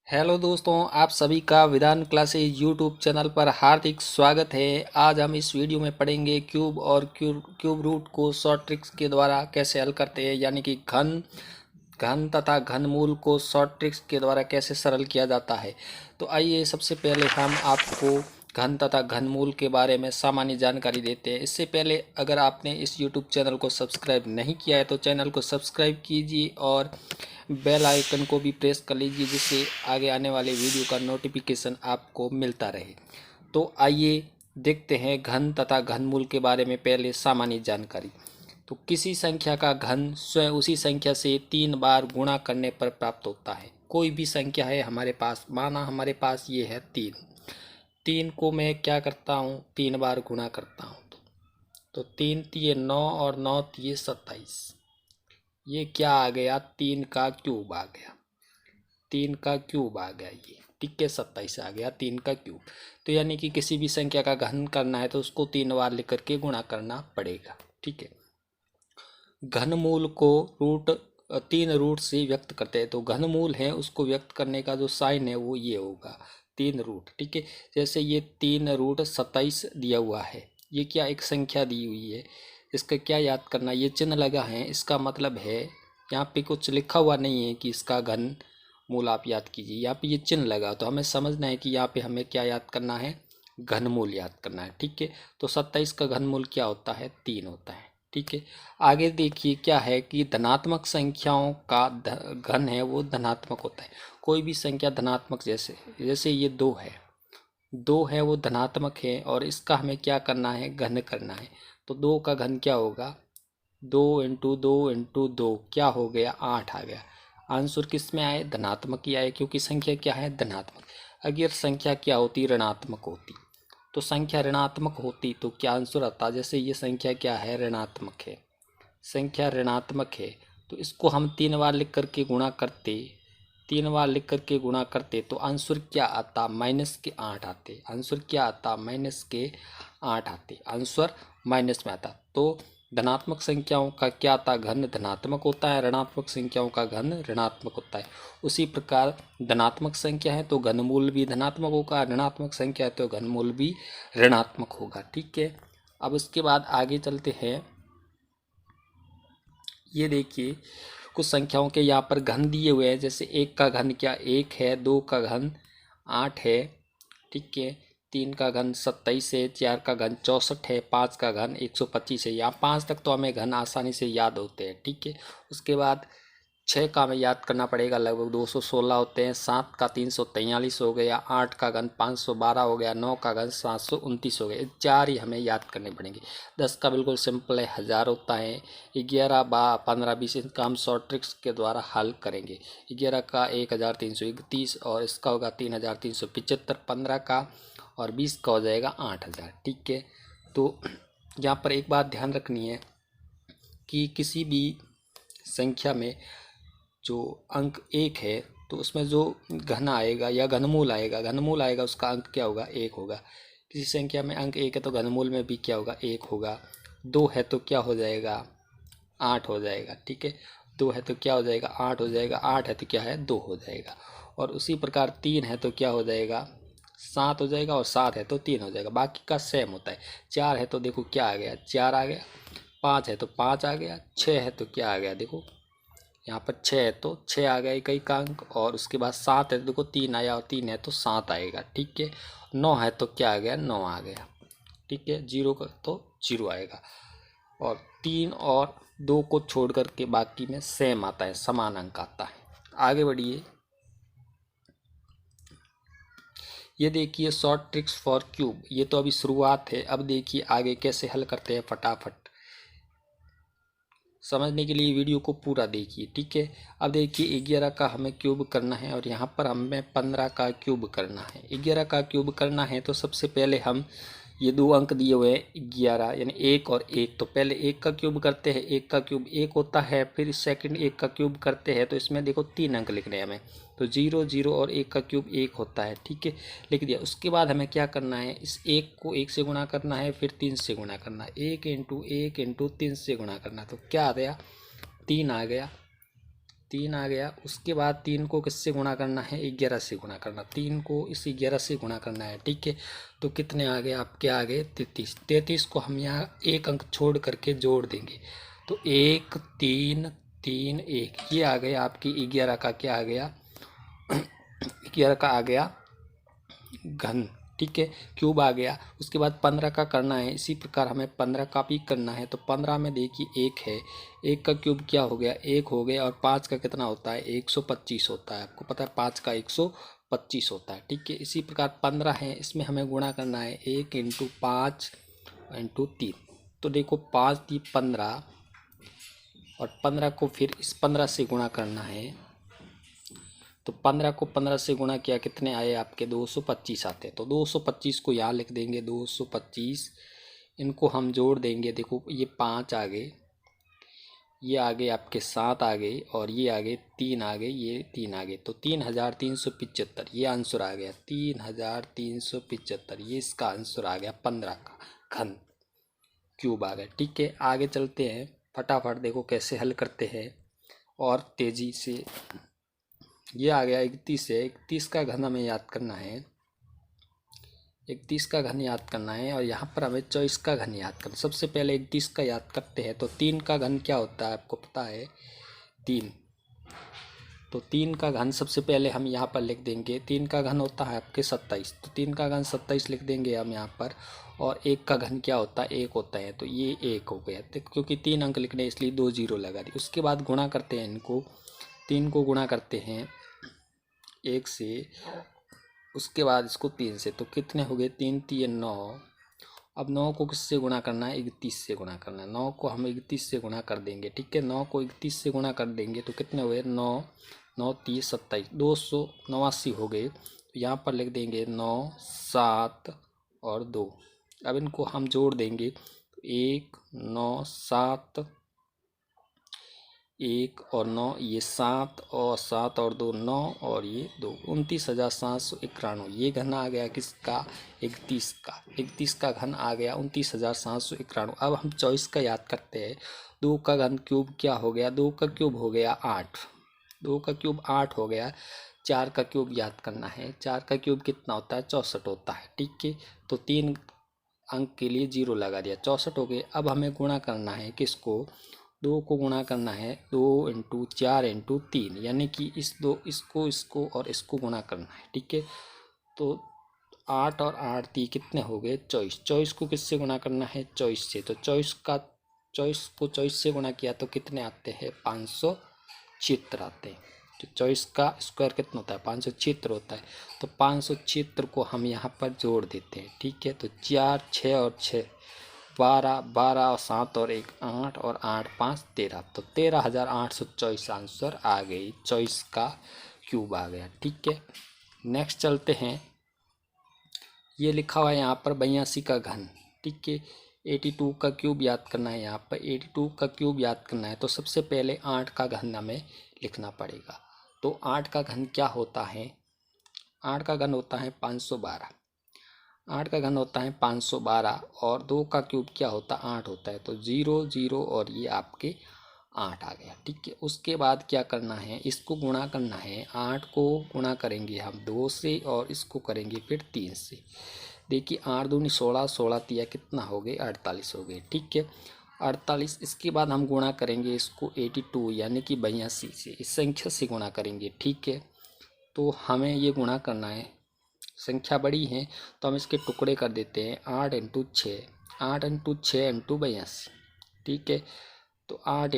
Hello दोस्तों, आप सभी का विधान क्लासेस यूट्यूब चैनल पर हार्दिक स्वागत है। आज हम इस वीडियो में पढ़ेंगे क्यूब और क्यूब रूट को शॉर्ट ट्रिक्स के द्वारा कैसे हल करते हैं, यानी कि घन घन तथा घनमूल को शॉर्ट ट्रिक्स के द्वारा कैसे सरल किया जाता है। तो आइए सबसे पहले हम आपको घन तथा घनमूल के बारे में सामान्य जानकारी देते हैं। इससे पहले अगर आपने इस यूट्यूब चैनल को सब्सक्राइब नहीं किया है तो चैनल को सब्सक्राइब कीजिए और बेल आइकन को भी प्रेस कर लीजिए, जिससे आगे आने वाले वीडियो का नोटिफिकेशन आपको मिलता रहे। तो आइए देखते हैं घन तथा घनमूल के बारे में पहले सामान्य जानकारी। तो किसी संख्या का घन स्वयं उसी संख्या से 3 बार गुणा करने पर प्राप्त होता है। कोई भी संख्या है हमारे पास, माना हमारे पास ये है 3 को मैं क्या करता हूँ, 3 बार गुणा करता हूँ। तो 3 तिये 9 और 9 तिये 27। ये क्या आ गया, 3 का क्यूब आ गया। 3 का क्यूब आ गया, ये ठीक है, 27 आ गया 3 का क्यूब। तो यानी कि किसी भी संख्या का घन करना है तो उसको 3 बार लिख करके गुणा करना पड़ेगा। ठीक है। घनमूल को 3 रूट से व्यक्त करते हैं। तो घनमूल है उसको व्यक्त करने का जो साइन है वो ये होगा 3 रूट। ठीक है। जैसे ये 3 रूट 27 दिया हुआ है, ये क्या एक संख्या दी हुई है, इसका क्या याद करना, ये चिन्ह लगा है, इसका मतलब है यहाँ पे कुछ लिखा हुआ नहीं है कि इसका घन मूल आप याद कीजिए। यहाँ पे ये चिन्ह लगा तो हमें समझना है कि यहाँ पे हमें क्या याद करना है, घनमूल याद करना है। ठीक है। तो 27 का घनमूल क्या होता है, 3 होता है। ठीक है। आगे देखिए क्या है कि धनात्मक संख्याओं का घन है वो धनात्मक होता है। कोई भी संख्या धनात्मक, जैसे जैसे ये 2 है वो धनात्मक है और इसका हमें क्या करना है, घन करना है। तो 2 का घन क्या होगा, 2 × 2 × 2 क्या हो गया, 8 आ गया। आंसर किस में आए, धनात्मक ही आए, क्योंकि संख्या क्या है, धनात्मक। अगर संख्या क्या होती, ऋणात्मक होती, तो संख्या ऋणात्मक होती तो क्या आंसर आता। जैसे ये संख्या क्या है, ऋणात्मक है, संख्या ऋणात्मक है, तो इसको हम 3 बार लिख करके गुणा करते, 3 बार लिख करके गुणा करते तो आंसर क्या आता, -8 आते। आंसर क्या आता, -8 आते, आंसर माइनस में आता। तो धनात्मक संख्याओं का क्या आता, घन धनात्मक होता है, ऋणात्मक संख्याओं का घन ऋणात्मक होता है। उसी प्रकार धनात्मक संख्या है तो घनमूल भी धनात्मक होगा, ऋणात्मक संख्या है तो घनमूल भी ऋणात्मक होगा। ठीक है। अब इसके बाद आगे चलते हैं। ये देखिए कुछ संख्याओं के यहाँ पर घन दिए हुए हैं। जैसे 1 का घन क्या 1 है, 2 का घन 8 है, ठीक है, 3 का घन 27 है, 4 का घन 64 है, 5 का घन 125 है। यहाँ 5 तक तो हमें घन आसानी से याद होते हैं। ठीक है। उसके बाद 6 का हमें याद करना पड़ेगा, लगभग 216 होते हैं। 7 का 343 हो गया, 8 का घन 512 हो गया, 9 का घन 729 हो गया। 4 ही हमें याद करने पड़ेंगे। 10 का बिल्कुल सिंपल है, 1000 होता है। 11, 12, 15, 20 इनका हम शॉर्ट ट्रिक्स के द्वारा हल करेंगे। 11 का 1331 और इसका होगा 3375। 15 का और 20 का हो जाएगा 8000। ठीक है। तो यहाँ पर एक बात ध्यान रखनी है कि किसी भी संख्या में जो अंक 1 है तो उसमें जो घन आएगा या घनमूल आएगा उसका अंक क्या होगा, 1 होगा। किसी संख्या में अंक 1 है तो घनमूल में भी क्या होगा, 1 होगा। 2 है तो क्या हो जाएगा, 8 हो जाएगा। ठीक है। 2 है तो क्या हो जाएगा, 8 हो जाएगा। 8 है तो क्या है, 2 हो जाएगा। और उसी प्रकार 3 है तो क्या हो जाएगा, 7 हो जाएगा। और 7 है तो 3 हो जाएगा। बाकी का सेम होता है। 4 है तो देखो क्या आ गया, 4 आ गया। 5 है तो 5 आ गया। 6 है तो क्या आ गया, देखो यहाँ पर 6 है तो 6 आ गया इकाई का अंक। और उसके बाद 7 है तो देखो 3 आया, और 3 है तो 7 आएगा। ठीक है। 9 है तो क्या आ गया, 9 आ गया। ठीक है। 0 का तो 0 आएगा। और 3 और 2 को छोड़ करके बाकी में सेम आता है, समान अंक आता है। आगे बढ़िए। ये देखिए शॉर्ट ट्रिक्स फॉर क्यूब, ये तो अभी शुरुआत है। अब देखिए आगे कैसे हल करते हैं फटाफट। समझने के लिए वीडियो को पूरा देखिए। ठीक है। अब देखिए 11 का हमें क्यूब करना है और यहाँ पर हमें 15 का क्यूब करना है। 11 का क्यूब करना है तो सबसे पहले हम ये 2 अंक दिए हुए हैं 11 यानी 1 और 1, तो पहले 1 का क्यूब करते हैं। 1 का क्यूब 1 होता है। फिर सेकंड 1 का क्यूब करते हैं तो इसमें देखो 3 अंक लिखने हैं हमें, तो 0 0 और 1 का क्यूब 1 होता है। ठीक है, लिख दिया। उसके बाद हमें क्या करना है, इस 1 को 1 से गुणा करना है, फिर 3 से गुणा करना है। 1 × 1 × 3 से गुणा करना है तो क्या आ गया, 3 आ गया। 3 आ गया। उसके बाद 3 को किससे गुणा करना है, 11 से गुणा करना, 3 को इस 11 से गुणा करना है, ठीक है। तो कितने आ गए आपके, आ गए 33। 33 को हम यहाँ एक अंक छोड़ करके जोड़ देंगे, तो 1 3 3 1, ये आ गया आपकी 11 का क्या आ गया, 11 का आ गया घन, ठीक है, क्यूब आ गया। उसके बाद 15 का करना है, इसी प्रकार हमें 15 का भी करना है। तो 15 में देखिए 1 है, 1 का क्यूब क्या हो गया, 1 हो गया, और 5 का कितना होता है, 125 होता है। आपको पता है 5 का 125 होता है, ठीक है। इसी प्रकार 15 है, इसमें हमें गुणा करना है 1 × 5 × 3। तो देखो 5 × 15, और 15 को फिर इस 15 से गुणा करना है। तो 15 को 15 से गुणा किया, कितने आए आपके, 225 आते हैं। तो 225 को यहाँ लिख देंगे, 225, इनको हम जोड़ देंगे। देखो ये 5 आ गए, ये आ गए आपके 7 आ गए, और ये आ गए 3 आ गए, ये 3 आ गए। तो 3375, ये आंसर आ गया 3375, ये इसका आंसर आ गया 15 का घन क्यूब आ गया, ठीक है। आगे चलते हैं, फटाफट देखो कैसे हल करते हैं और तेज़ी से। ये आ गया 31 है, 31 का घन हमें याद करना है, 31 का घन याद करना है, और यहाँ पर हमें 24 का घन याद करना। सबसे पहले 31 का याद करते हैं। तो 3 का घन क्या होता है, आपको पता है 3। तो 3 का घन सबसे पहले हम यहाँ पर लिख देंगे, 3 का घन होता है आपके 27। तो 3 का घन 27 लिख देंगे हम यहाँ पर, और 1 का घन क्या होता है, 1 होता है। तो ये 1 हो गया, तो क्योंकि 3 अंक लिखने इसलिए 2 जीरो लगा दी। उसके बाद गुणा करते हैं इनको, 3 को गुणा करते हैं 1 से, उसके बाद इसको 3 से। तो कितने हो गए, 3 3 9। अब 9 को किससे गुणा करना है, 31 से गुणा करना है। 9 को हम 31 से गुणा कर देंगे, ठीक है। 9 को 31 से गुणा कर देंगे तो कितने हुए, 9 9 30 27, 289 हो गए। तो यहाँ पर लिख देंगे 9 7 और 2। अब इनको हम जोड़ देंगे, 1 9 7, 1 और 9, ये 7 और 7 और 2 9, और ये 2, 29,791। ये घन आ गया किसका, 31 का। 31 का घन आ गया 29,791। अब हम 24 का याद करते हैं। 2 का घन क्यूब क्या हो गया, 2 का क्यूब हो गया 8, 2 का क्यूब 8 हो गया। 4 का क्यूब याद करना है, 4 का क्यूब कितना होता है, 64 होता है, ठीक है। तो 3 अंक के लिए 0 लगा दिया, 64 हो गए। अब हमें गुणा करना है किसको, 2 को गुणा करना है, 2 × 4 × 3, यानी कि इसको और इसको गुणा करना है, ठीक है। तो 8 और 8 3 कितने हो गए, 24। 24 को किससे गुणा करना है, 24 से। तो 24 को 24 से गुणा किया तो कितने आते हैं, 576 आते हैं। तो 24 का स्क्वायर कितना होता है, 576 होता है। तो 576 को हम यहाँ पर जोड़ देते हैं, ठीक है। तो 4 6 और 6 12, 12 और 7 और 1 8, और 8 5 13। तो 13,824 आंसर आ गई, 24 का क्यूब आ गया, ठीक है। नेक्स्ट चलते हैं, ये लिखा हुआ है यहाँ पर 82 का घन, ठीक है। 82 का क्यूब याद करना है, यहाँ पर 82 का क्यूब याद करना है। तो सबसे पहले 8 का घन हमें लिखना पड़ेगा। तो 8 का घन क्या होता है, 8 का घन होता है 512, 8 का घन होता है 512, और 2 का क्यूब क्या होता है, 8 होता है। तो 0 0 और ये आपके 8 आ गया, ठीक है। उसके बाद क्या करना है, इसको गुणा करना है। 8 को गुणा करेंगे हम 2 से, और इसको करेंगे फिर 3 से। देखिए 8 दूनी 16, 16 तिया कितना हो गए, 48 हो गए, ठीक है। 48, इसके बाद हम गुणा करेंगे इसको 82 यानी कि 82 से, इस संख्या से गुणा करेंगे, ठीक है। तो हमें ये गुणा करना है, संख्या बड़ी है तो हम इसके टुकड़े कर देते हैं। 8 × 6, 8 × 6 × 82, ठीक है। तो 8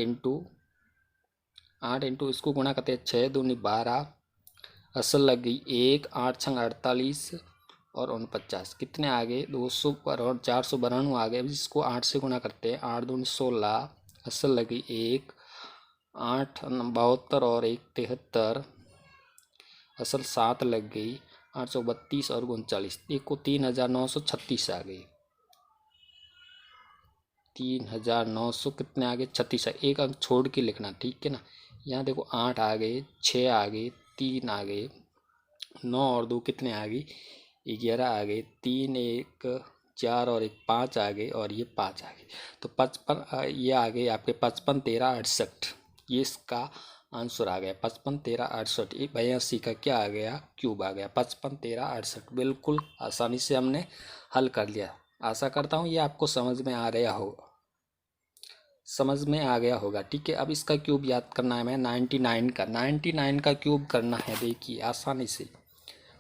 इंटू इसको गुणा करते हैं, 6 दूनी 12, असल लग गई 1, 8 छंग 48 और 49, कितने आ गए, 200 पर और 492 आ गए। अब इसको 8 से गुणा करते हैं, 8 दूनी 16, असल लग गई 1, 8 72 और 1 73, असल 7 लग गई, 832 और 39। देखो 3,936 आ गई, 3,900 कितने आ गए, 36। एक अंक छोड़ के लिखना, ठीक है ना। यहाँ देखो 8 आ गए, 6 आ गए, 3 आ गए, 9 और 2 कितने आ गई, 11 आ गए, 3 1 4 और 1 5 आ गए, और ये 5 आ गए। तो 55 ये आ गए आपके 55 13 68, ये इसका आंसर आ गया 55 13 68। 82 का क्या आ गया, क्यूब आ गया 55 13 68। बिल्कुल आसानी से हमने हल कर लिया। आशा करता हूँ ये आपको समझ में आ गया होगा। ठीक है, अब इसका क्यूब याद करना है हमें 99 का क्यूब करना है। देखिए आसानी से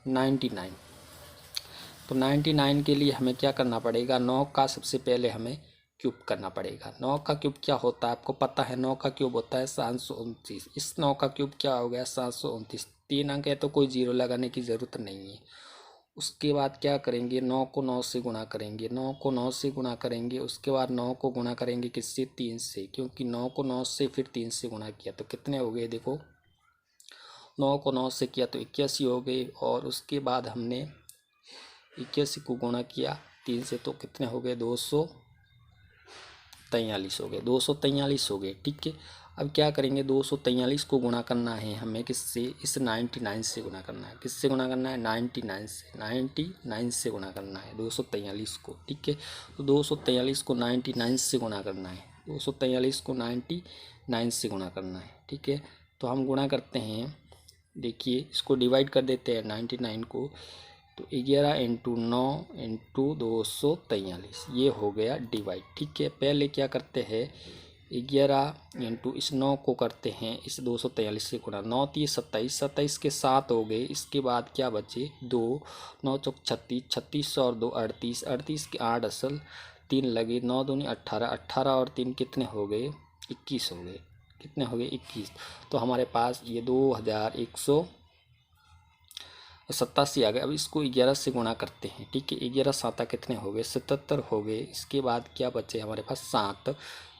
99। तो 99 के लिए हमें क्या करना पड़ेगा, 9 का सबसे पहले हमें क्यूब करना पड़ेगा। 9 का क्यूब क्या होता है आपको पता है, 9 का क्यूब होता है 729। इस 9 का क्यूब क्या हो गया 729। 3 अंक है तो कोई जीरो लगाने की ज़रूरत नहीं है। उसके बाद क्या करेंगे, 9 को 9 से गुणा करेंगे, 9 को 9 से गुणा करेंगे। उसके बाद 9 को गुणा करेंगे किससे, 3 से, क्योंकि 9 को 9 से फिर 3 से गुणा किया तो कितने हो गए, देखो 9 को 9 से किया तो 81 हो गए। और उसके बाद हमने 81 को गुणा किया 3 से तो कितने हो गए, 243 हो गए, 243 हो गए। ठीक है, अब क्या करेंगे, 243 को गुणा करना है हमें किससे, इस 99 से गुणा करना है। किससे गुणा करना है, 99 से गुणा करना है 243 को। ठीक है, तो 243 को 99 से गुणा करना है, 243 को 99 से गुणा करना है। ठीक है, तो हम गुणा करते हैं। देखिए इसको डिवाइड कर देते हैं 99 को, तो 11 इंटू 9 इंटू 243 ये हो गया डिवाइड। ठीक है, पहले क्या करते हैं, 11 इंटू इस 9 को करते हैं इस 243 से गुणा, 9 30 27, 27 के 7 हो गए। इसके बाद क्या बचे, 2 9 चौक 36, 36 और 2 38, 38 के 8 असल 3 लगे, 9 दूनी 18, 18 और 3 कितने हो गए, 21 हो गए। कितने हो गए, 21। तो हमारे पास ये 2187 आ गए। अब इसको 11 से गुणा करते हैं। ठीक है, 11 7 कितने हो गए, 77 हो गए। इसके बाद क्या बचे हमारे पास, 7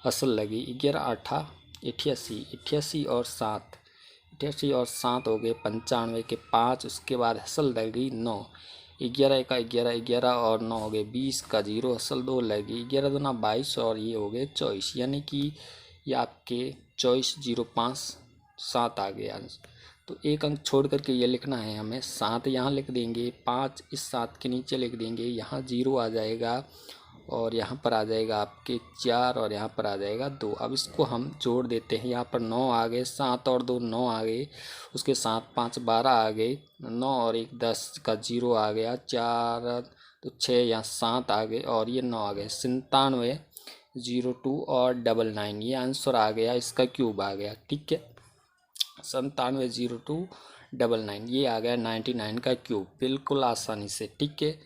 असल लगी, 11 8 88, 88 और 7, 88 और 7 हो गए 95 के 5। उसके बाद असल लगी 9, 11 का 11, 11 और 9 हो गए 20 का 0, असल 2 लगी, 11 दूना 22 और ये हो गए 24। यानी कि ये आपके 24 05 7 आ गया आंसर। तो एक अंक छोड़ करके ये लिखना है हमें, 7 यहाँ लिख देंगे, 5 इस 7 के नीचे लिख देंगे, यहाँ 0 आ जाएगा और यहाँ पर आ जाएगा आपके 4 और यहाँ पर आ जाएगा 2। अब इसको हम जोड़ देते हैं, यहाँ पर 9 आ गए, 7 और 2 9 आ गए, उसके 7 5 12 आ गए, 9 और 1 10 का 0 आ गया, 4 तो 6 यहाँ 7 आ गए और ये 9 आ गए, 97 02 और 99 ये आंसर आ गया, इसका क्यूब आ गया। ठीक है, 97 02 99 ये आ गया 99 का क्यूब, बिल्कुल आसानी से। ठीक है,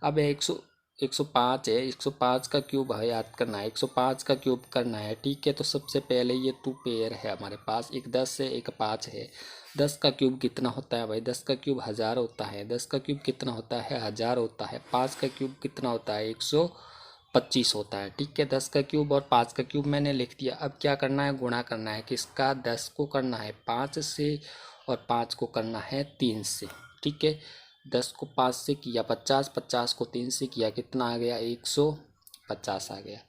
अब 105 है, 105 का क्यूब है याद करना है, 105 का क्यूब करना है। ठीक है, तो सबसे पहले ये 2 पेयर है हमारे पास, एक 10 है एक 5 है। 10 का क्यूब कितना होता है भाई, 10 का क्यूब 1000 होता है। 10 का क्यूब कितना होता है, 1000 होता है। 5 का क्यूब कितना होता है, 125 होता है। ठीक है, 10 का क्यूब और 5 का क्यूब मैंने लिख दिया। अब क्या करना है, गुणा करना है किसका, 10 को करना है 5 से और 5 को करना है 3 से। ठीक है, 10 को 5 से किया 50, 50 को 3 से किया कितना आ गया, 150 आ गया।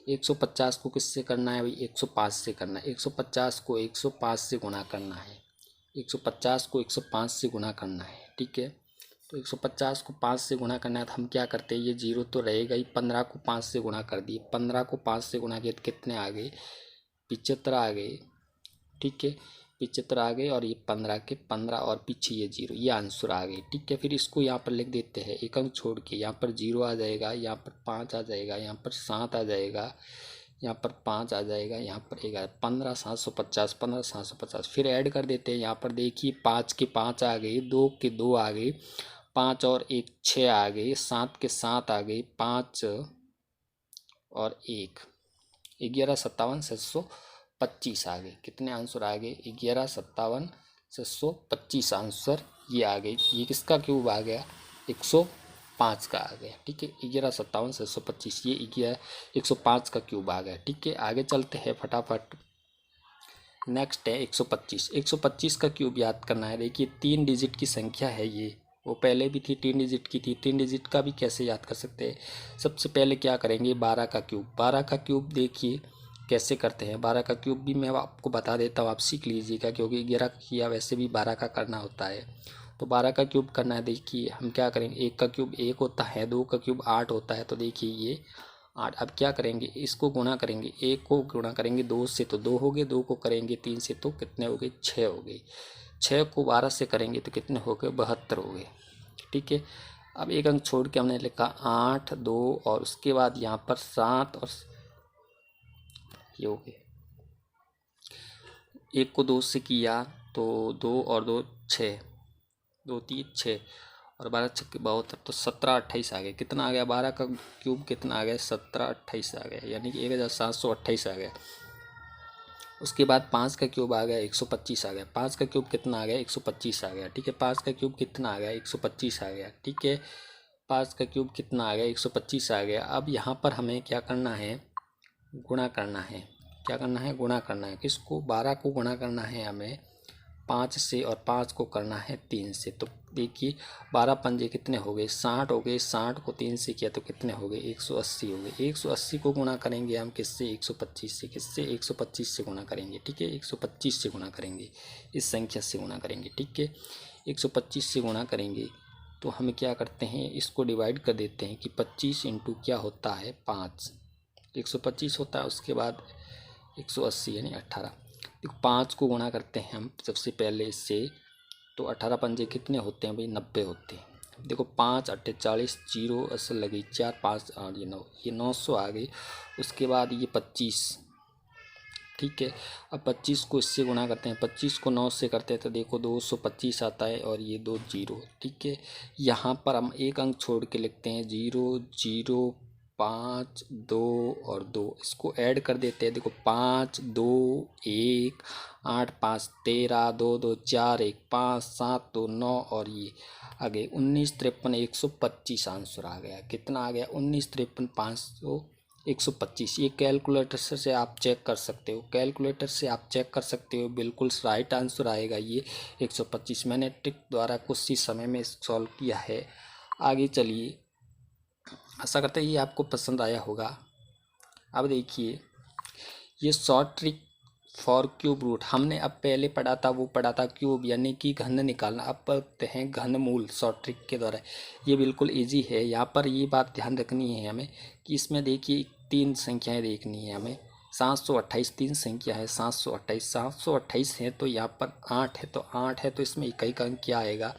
150 को किससे करना है भाई, 105 से करना है। 150 को 105 से गुणा करना है, 150 को 105 से गुणा करना है। ठीक है, तो 150 को 5 से गुणा करना है तो हम क्या करते हैं, ये 0 तो रहेगा ही, 15 को 5 से गुणा कर दिए, 15 को 5 से गुणा किया तो कितने आ गए, 75 आ गए। ठीक है, 75 आ गए और ये 15 के 15 और पीछे ये 0, ये आंसर आ गए। ठीक है, फिर इसको यहाँ पर लिख देते हैं, एक अंक छोड़ के, यहाँ पर 0 आ जाएगा, यहाँ पर 5 आ जाएगा, यहाँ पर 7 आ जाएगा, यहाँ पर 5 आ जाएगा, यहाँ पर 11, 15 750, 15 750। फिर ऐड कर देते हैं, यहाँ पर देखिए 5 के 5 आ गए, 2 के 2 आ गए, 5 और 1 6 आ गए, 7 के 7 आ गए, 5 और 1 11 57 725 आ गए। कितने आंसर आ गए, 11 57 725 आंसर ये आ गई। ये किसका क्यूब आ गया, 105 का आ गया। ठीक है, 11 57 725 ये 105 का क्यूब आ गया। ठीक है, आगे चलते हैं फटाफट। नेक्स्ट है 125। 125 का क्यूब याद करना है। देखिए 3 डिजिट की संख्या है ये, वो पहले भी थी 3 डिजिट की थी, 3 डिजिट का भी कैसे याद कर सकते हैं। सबसे पहले क्या करेंगे, 12 का क्यूब। 12 का क्यूब देखिए कैसे करते हैं, 12 का क्यूब भी मैं आपको बता देता हूँ, आप सीख लीजिएगा, क्योंकि 11 किया वैसे भी 12 का करना होता है। तो 12 का क्यूब करना है। देखिए हम क्या करेंगे, 1 का क्यूब 1 होता है, 2 का क्यूब 8 होता है, तो देखिए ये 8। अब क्या करेंगे, इसको गुणा करेंगे, 1 को गुणा करेंगे 2 से तो 2 हो गए, 2 को करेंगे 3 से तो कितने हो गए, 6 हो गए। 6 को 12 से करेंगे तो कितने हो गए, 72 हो गए। ठीक है। अब एक अंक छोड़ के हमने लिखा 8, 2 और उसके बाद यहाँ पर 7 और ये हो गए। 1 को 2 से किया तो 2 और 2 6, 2 3 6 और 12 6 72, तो 17 28 आ गया। कितना आ गया, 12 का क्यूब कितना आ गया, 17 28 आ गया, यानी कि 1728 आ गया। उसके बाद 5 का क्यूब आ गया 125 आ गया। 5 का क्यूब कितना आ गया, 125 आ गया। ठीक है। 5 का क्यूब कितना आ गया, 125 आ गया। ठीक है। 5 का क्यूब कितना आ गया, 125 आ गया। अब यहाँ पर हमें क्या करना है, गुणा करना है। क्या करना है, गुणा करना है। किसको, 12 को गुणा करना है हमें 5 से और 5 को करना है 3 से। तो देखिए 12 पंजे कितने हो गए, 60 हो गए। 60 को 3 से किया तो कितने हो गए, 180 हो गए। 180 को गुणा करेंगे हम किससे, 125 से। किससे, 125 से गुणा करेंगे। ठीक है। 125 से गुणा करेंगे, इस संख्या से गुणा करेंगे। ठीक है। 125 से गुणा करेंगे तो हम क्या करते हैं, इसको डिवाइड कर देते हैं कि 25 इंटू क्या होता है, 5। 125 होता है, उसके बाद 180 यानी 18। देखो 5 को गुणा करते हैं हम सबसे पहले इससे, तो 18 पंजे कितने होते हैं भाई, 90 होते हैं। देखो 5 8 40, 0 असल लगी 4 5 8 ये 9, ये 900 आ गई। उसके बाद ये 25। ठीक है। अब 25 को इससे गुणा करते हैं, 25 को 9 से करते हैं तो देखो 225 आता है और ये 2 0। ठीक है। यहाँ पर हम एक अंक छोड़ के लिखते हैं 0 0 5 2 और 2, इसको ऐड कर देते हैं। देखो 5 2 1 8 5 13 2 2 4 1 5 7 2 9 और ये आगे 19 53 125 आंसर आ गया। कितना आ गया, 19 53 500 125। ये कैलकुलेटर से आप चेक कर सकते हो, कैलकुलेटर से आप चेक कर सकते हो, बिल्कुल राइट आंसर आएगा ये 125। मैंने ट्रिक द्वारा कुछ ही समय में सॉल्व किया है। आगे चलिए, आशा करते हैं ये आपको पसंद आया होगा। अब देखिए ये short trick for cube root हमने अब पहले पढ़ा था, वो पढ़ा था क्यूब यानी कि घन निकालना। अब पढ़ते हैं घनमूल शॉर्ट ट्रिक के द्वारा। ये बिल्कुल इजी है। यहाँ पर ये बात ध्यान रखनी है हमें कि इसमें देखिए 3 संख्याएं देखनी है हमें। 728 3 संख्या है, 728 है तो यहाँ पर 8 है, तो 8 है तो इसमें इकाई का अंक क्या आएगा,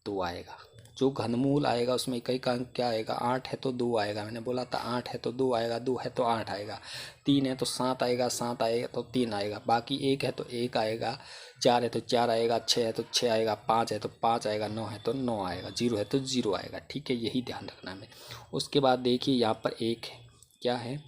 2 आएगा। जो घनमूल आएगा उसमें इकाई का अंक क्या आएगा, 8 है तो 2 आएगा। मैंने बोला था 8 है तो 2 आएगा, 2 है तो 8 आएगा, 3 है तो 7 आएगा, 7 आएगा तो 3 आएगा, बाकी 1 है तो 1 आएगा, 4 है तो 4 आएगा, 6 है तो 6 आएगा, 5 है तो 5 आएगा, 9 है तो 9 आएगा, 0 है तो 0 आएगा। ठीक है। यही ध्यान रखना है। उसके बाद देखिए यहाँ पर 1 है, क्या है,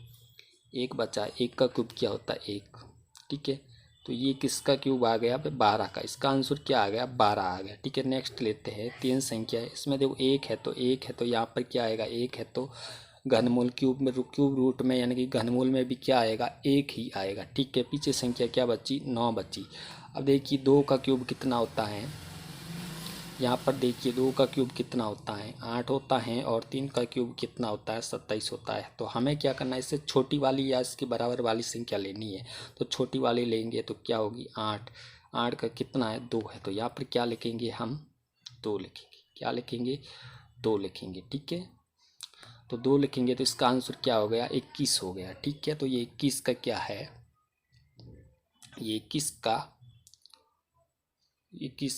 1 बचा। 1 का क्यूब क्या होता है, 1। ठीक है। तो ये किसका क्यूब आ गया, 12 का। इसका आंसर क्या आ गया, 12 आ गया। ठीक है। नेक्स्ट लेते हैं 3 संख्या है, इसमें देखो 1 है तो 1 है तो यहाँ पर क्या आएगा, 1 है तो घनमूल क्यूब में क्यूब रूट में यानी कि घनमूल में भी क्या आएगा, 1 ही आएगा। ठीक है। पीछे संख्या क्या बची, 9 बची। अब देखिए 2 का क्यूब कितना होता है, यहाँ पर देखिए 2 का क्यूब कितना होता है, 8 होता है, और 3 का क्यूब कितना होता है, 27 होता है। तो हमें क्या करना है, इससे छोटी वाली या इसके बराबर वाली संख्या लेनी है। तो छोटी वाली लेंगे तो क्या होगी, 8। 8 का कितना है, 2 है, तो यहाँ पर क्या लिखेंगे हम, 2 लिखेंगे। क्या लिखेंगे, 2 लिखेंगे। ठीक है। तो 2 लिखेंगे तो इसका आंसर क्या हो गया, 21 हो गया। ठीक है। तो ये 21 का क्या है, ये 21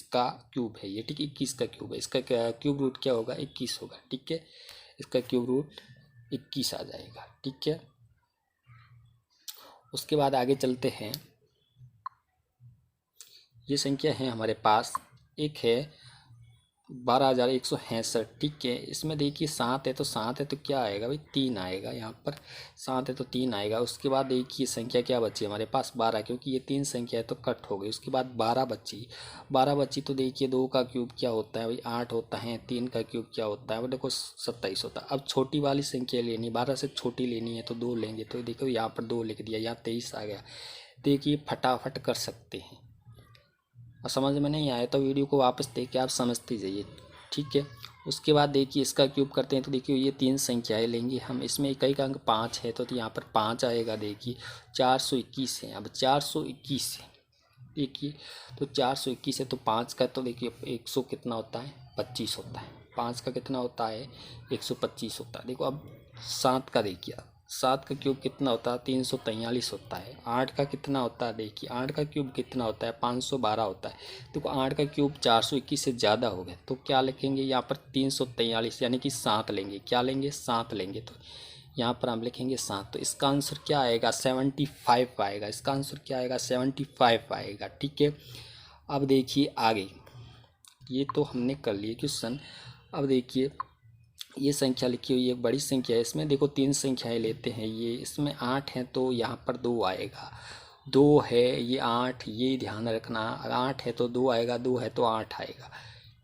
का क्यूब है ये। ठीक है। 21 का क्यूब है, इसका क्या क्यूब रूट क्या होगा, 21 होगा। ठीक है। इसका क्यूब रूट 21 आ जाएगा। ठीक है। उसके बाद आगे चलते हैं। ये संख्या है हमारे पास, एक है 12,166। ठीक है। इसमें देखिए 7 है तो 7 है तो क्या आएगा भाई, 3 आएगा। यहाँ पर 7 है तो 3 आएगा। उसके बाद देखिए संख्या क्या बची हमारे पास, 12, क्योंकि ये 3 संख्या है तो कट हो गई। उसके बाद 12 बची। 12 बची तो देखिए 2 का क्यूब क्या होता है भाई, 8 होता है। 3 का क्यूब क्या होता है, वो देखो 27 होता है। अब छोटी वाली संख्या लेनी, 12 से छोटी लेनी है तो 2 लेंगे। तो देखो यहाँ पर 2 लिख दिया, यहाँ 23 आ गया। देखिए फटाफट कर सकते हैं। और समझ में नहीं आया तो वीडियो को वापस देख के आप समझते जाइए। ठीक है। उसके बाद देखिए इसका क्यूब करते हैं तो देखिए ये 3 संख्याएं लेंगे हम, इसमें इकाई का अंक 5 है तो यहाँ पर 5 आएगा। देखिए 421 है। अब 421 है, देखिए तो 421 है तो 5 का तो देखिए 100 कितना होता है, 25 होता है। 5 का कितना होता है, 125 होता है। देखो अब 7 का देखिए, 7 का क्यूब कितना होता है? 343 होता है। 8 का कितना होता है? देखिए 8 का क्यूब कितना होता है? 512 होता है। तो 8 का क्यूब 421 से ज़्यादा हो गया, तो क्या लिखेंगे यहाँ पर? 343 यानी कि 7 लेंगे। क्या लेंगे? 7 लेंगे। तो यहाँ पर हम लिखेंगे 7। तो इसका आंसर क्या आएगा? 75 आएगा। इसका आंसर क्या आएगा? 75 आएगा। ठीक है, अब देखिए आगे, ये तो हमने कर लिए क्वेश्चन। अब देखिए ये संख्या लिखी हुई है, एक बड़ी संख्या है। इसमें देखो 3 संख्याएं लेते हैं, ये इसमें 8 है तो यहाँ पर 2 आएगा। 2 है, ये 8, ये ध्यान रखना। 8 है तो 2 आएगा, 2 है तो 8 आएगा।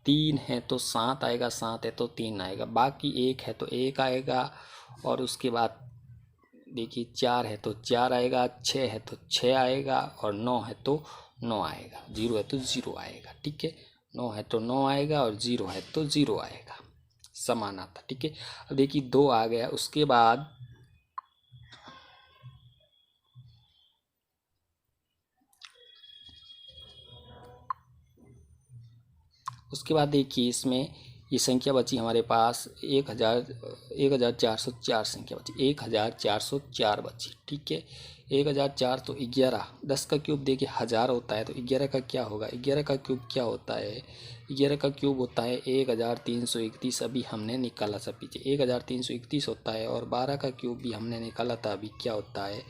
3 है तो 7 आएगा, 7 है तो 3 आएगा। बाकी 1 है तो 1 आएगा। और उसके बाद देखिए 4 है तो 4 आएगा, 6 है तो 6 आएगा, और 9 है तो 9 आएगा, 0 है तो 0 आएगा। ठीक है, 9 है तो 9 आएगा, और 0 है तो 0 आएगा, समान आता। ठीक है, अब देखिए 2 आ गया। उसके बाद देखिए इसमें ये संख्या बची हमारे पास 1404 संख्या बची, 1404 बची। ठीक है, 1004 तो 11, 10 का क्यूब देखिए 1000 होता है, तो 11 का क्या होगा? 11 का क्यूब क्या होता है? 11 का क्यूब होता है 1331। अभी हमने निकाला था पीछे, 1331 होता है। और 12 का क्यूब भी हमने निकाला था अभी, क्या होता है?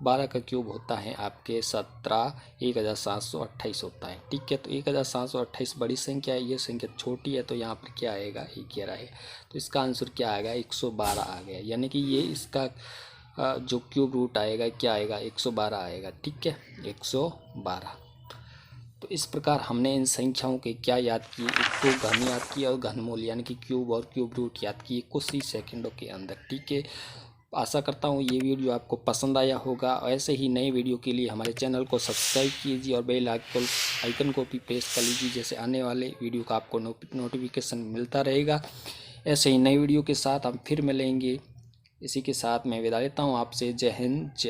12 का क्यूब होता है आपके 17, 1728 होता है। ठीक है, तो 1728 बड़ी संख्या है, ये संख्या छोटी है, तो यहाँ पर क्या आएगा? 11 आएगा। तो इसका आंसर क्या आएगा? 112 आ गया। यानी कि ये इसका जो क्यूब रूट आएगा क्या आएगा? 112 आएगा। ठीक है, 112। तो इस प्रकार हमने इन संख्याओं के क्या याद किए? एक तो घन याद किया और घनमूल यानी कि क्यूब और क्यूब रूट याद किए कुछ ही सेकंडों के अंदर। ठीक है, आशा करता हूँ ये वीडियो आपको पसंद आया होगा। ऐसे ही नए वीडियो के लिए हमारे चैनल को सब्सक्राइब कीजिए और बेल आइकन को भी प्रेस कर लीजिए, जैसे आने वाले वीडियो का आपको नोटिफिकेशन मिलता रहेगा। ऐसे ही नए वीडियो के साथ हम फिर मिलेंगे। इसी के साथ मैं विदा लेता हूँ आपसे। जय हिंद, जय